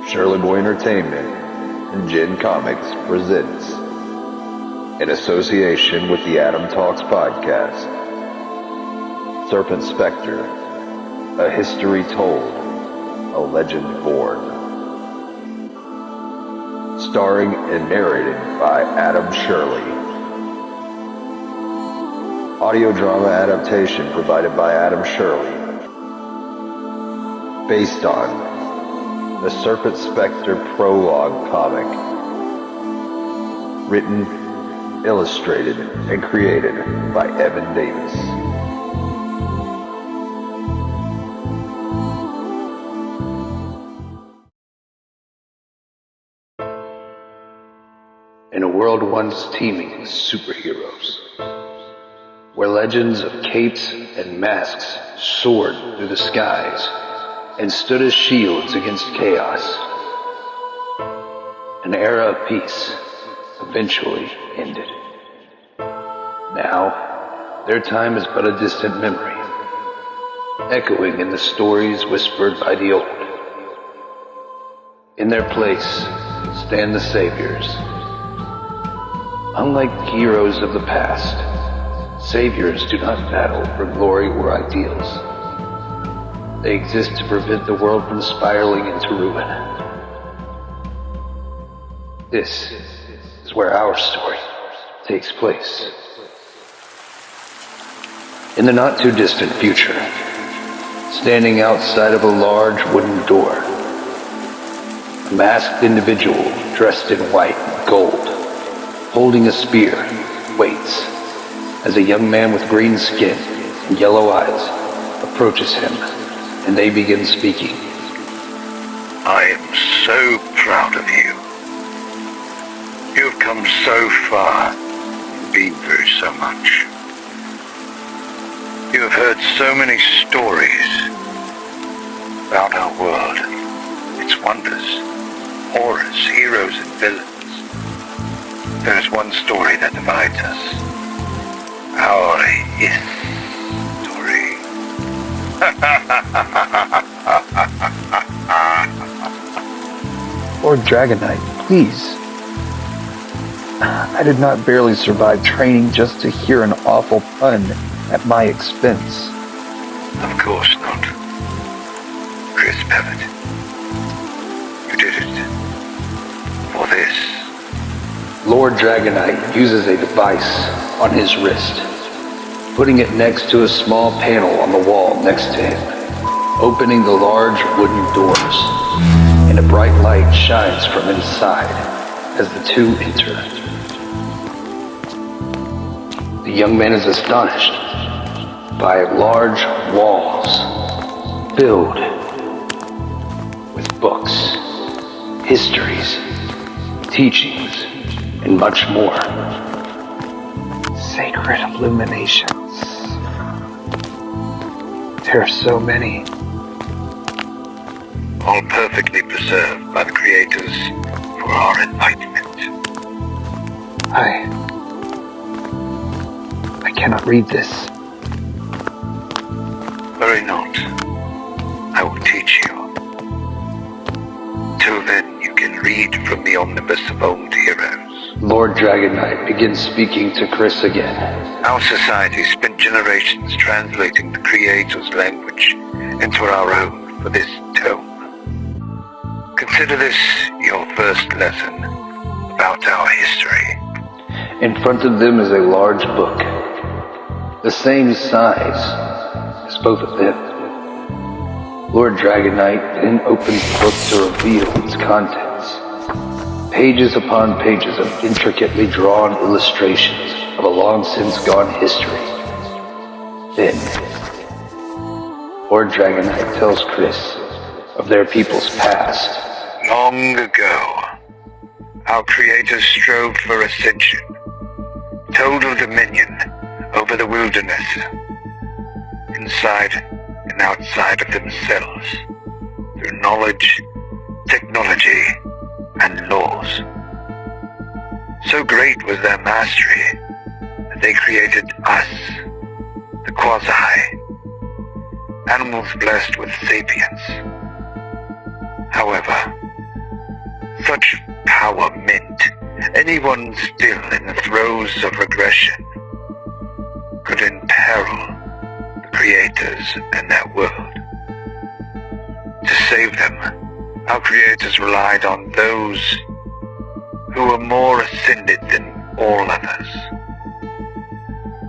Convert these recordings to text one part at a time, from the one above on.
Shirley Boy Entertainment and Gen Comix presents, in association with the Adam Talks podcast, Serpent Specter, a history told, a legend born. Starring and narrated by Adam Shirley. Audio drama adaptation provided by Adam Shirley. Based on the Serpent Specter Prologue comic. Written, illustrated, and created by Evan Davis. In a world once teeming with superheroes, where legends of capes and masks soared through the skies and stood as shields against chaos, an era of peace eventually ended. Now, their time is but a distant memory, echoing in the stories whispered by the old. In their place stand the saviors. Unlike heroes of the past, saviors do not battle for glory or ideals. They exist to prevent the world from spiraling into ruin. This is where our story takes place. In the not too distant future, standing outside of a large wooden door, a masked individual dressed in white and gold, holding a spear, waits as a young man with green skin and yellow eyes approaches him, and they begin speaking. I am so proud of you. You have come so far and been through so much. You have heard so many stories about our world, its wonders, horrors, heroes, and villains. There is one story that divides us. Our history. Lord Dragonite, please. I did not barely survive training just to hear an awful pun at my expense. Of course not. Chris Pevitt. You did it. For this. Lord Dragonite uses a device on his wrist, putting it next to a small panel on the wall next to him, opening the large wooden doors, and a bright light shines from inside as the two enter. The young man is astonished by large walls filled with books, histories, teachings, and much more. Sacred illuminations. There are so many. All perfectly preserved by the creators for our enlightenment. I cannot read this. Worry not. I will teach you. Till then, you can read from the omnibus of old heroes. Lord Dragonite begins speaking to Chris again. Our society spent generations translating the Creator's language into our own for this tome. Consider this your first lesson about our history. In front of them is a large book, the same size as both of them. Lord Dragonite then opens the book to reveal its contents. Pages upon pages of intricately drawn illustrations of a long since gone history. Then, Lord Dragonite tells Chris of their people's past. Long ago, our creators strove for ascension, total dominion over the wilderness, inside and outside of themselves, through knowledge, technology, and laws. So great was their mastery that they created us, the quasi, animals blessed with sapience. However, such power meant anyone still in the throes of regression could imperil the creators and their world. To save them, our creators relied on those who were more ascended than all others.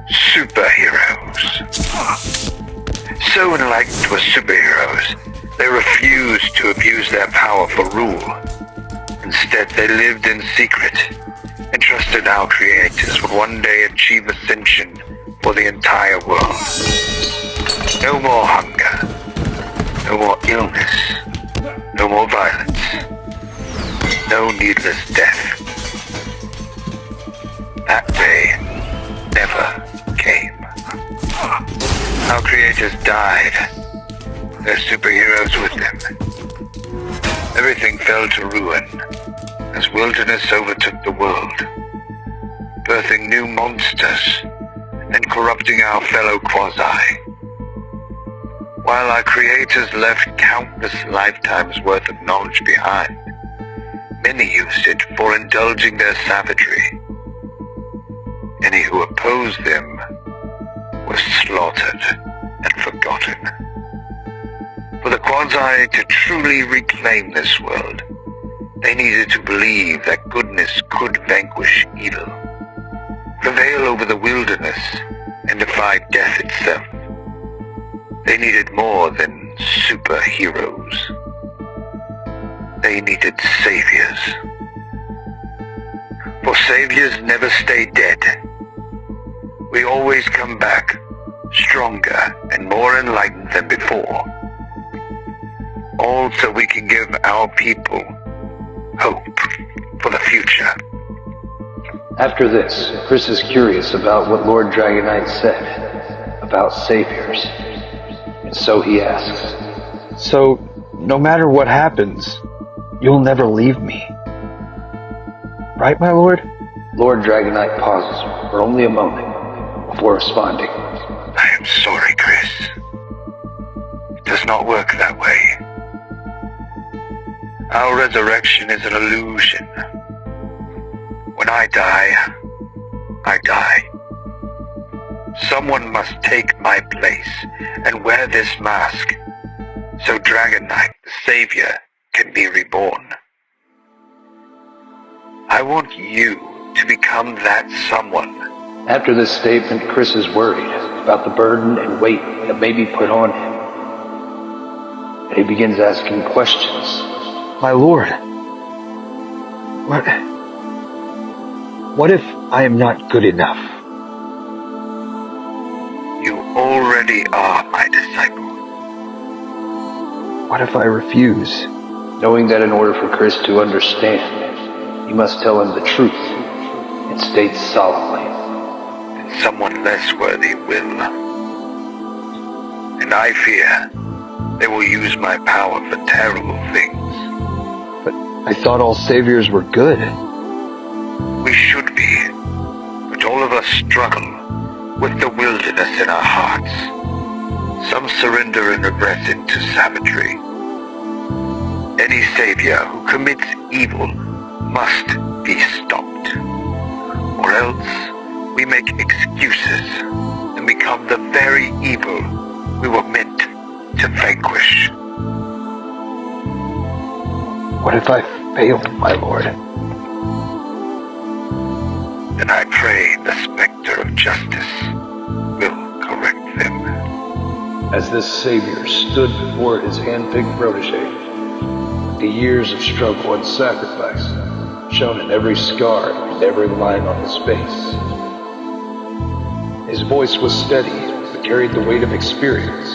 Superheroes. So enlightened were superheroes, they refused to abuse their power for rule. Instead, they lived in secret and trusted our creators would one day achieve ascension for the entire world. No more hunger, no more illness, no more violence, no needless death. That day never came. Our creators died, their superheroes with them. Everything fell to ruin as wilderness overtook the world, birthing new monsters and corrupting our fellow quasi. While our creators left countless lifetimes worth of knowledge behind, many used it for indulging their savagery. Any who opposed them were slaughtered and forgotten. For the quasi to truly reclaim this world, they needed to believe that goodness could vanquish evil, prevail over the wilderness, and defy death itself. They needed more than superheroes. They needed saviors. For saviors never stay dead. We always come back, stronger and more enlightened than before. All so we can give our people hope for the future. After this, Chris is curious about what Lord Dragonite said about saviors. And so he asks, So, no matter what happens, you'll never leave me. Right, my lord? Lord Dragonite pauses for only a moment before responding. I am sorry, Chris. It does not work that way. Our resurrection is an illusion. When I die, I die. Someone must take my place and wear this mask, so Dragonite, the savior, can be reborn. I want you to become that someone. After this statement, Chris is worried about the burden and weight that may be put on him. And he begins asking questions. My lord, what if I am not good enough? You already are my disciple. What if I refuse? Knowing that in order for Chris to understand, he must tell him the truth and state solemnly. And someone less worthy will. And I fear they will use my power for terrible things. But I thought all saviors were good. We should be, but all of us struggle with the wilderness in our hearts. Some surrender and regress into savagery. Any savior who commits evil must be stopped, or else we make excuses and become the very evil we were meant to vanquish. What if I fail, my lord? Then I pray the specter of justice will correct them. As this savior stood before his hand-picked protege, the years of struggle and sacrifice shown in every scar and every line on his face. His voice was steady, but carried the weight of experience,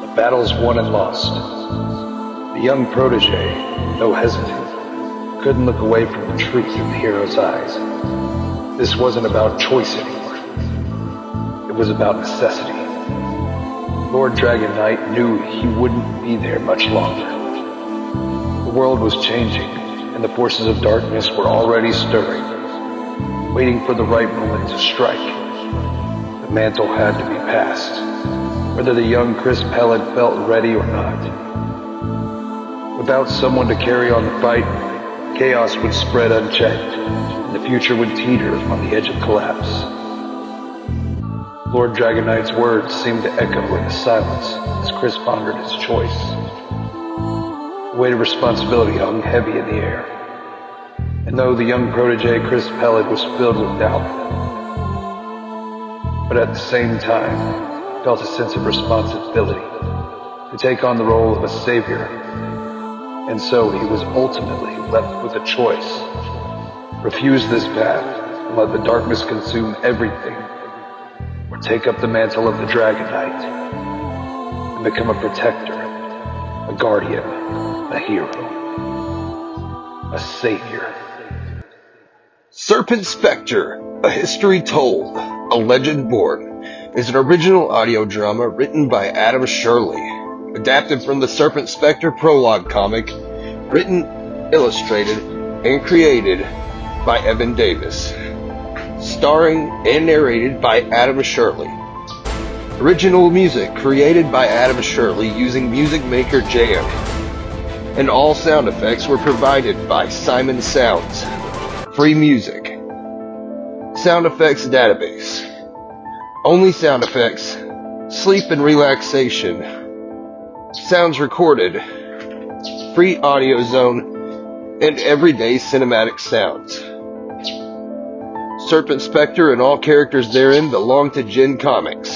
of battles won and lost. The young protege, though hesitant, couldn't look away from the truth in the hero's eyes. This wasn't about choice anymore. It was about necessity. Lord Dragonite knew he wouldn't be there much longer. The world was changing, and the forces of darkness were already stirring, waiting for the right moment to strike. The mantle had to be passed, whether the young Chris Pellet felt ready or not. Without someone to carry on the fight, chaos would spread unchecked, and the future would teeter on the edge of collapse. Lord Dragonite's words seemed to echo in the silence as Chris pondered his choice. The weight of responsibility hung heavy in the air, and though the young protege Chris Pellet was filled with doubt, but at the same time felt a sense of responsibility to take on the role of a savior, and so he was ultimately left with a choice: refuse this path and let the darkness consume everything, or take up the mantle of the Dragon Knight and become a protector, a guardian, a hero, a savior. Serpent Specter, A History Told, A Legend Born, is an original audio drama written by Adam Shirley, adapted from the Serpent Specter Prologue comic, written, illustrated, and created by Evan Davis, starring and narrated by Adam Shirley. Original music created by Adam Shirley using MusicMakerJAM, and all sound effects were provided by Simon Sounds. Free music. Sound effects database. Only sound effects. Sleep and relaxation. Sounds recorded. Free audio zone. And everyday cinematic sounds. Serpent Specter and all characters therein belong to Gen Comix.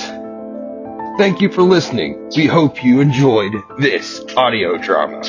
Thank you for listening. We hope you enjoyed this audio drama.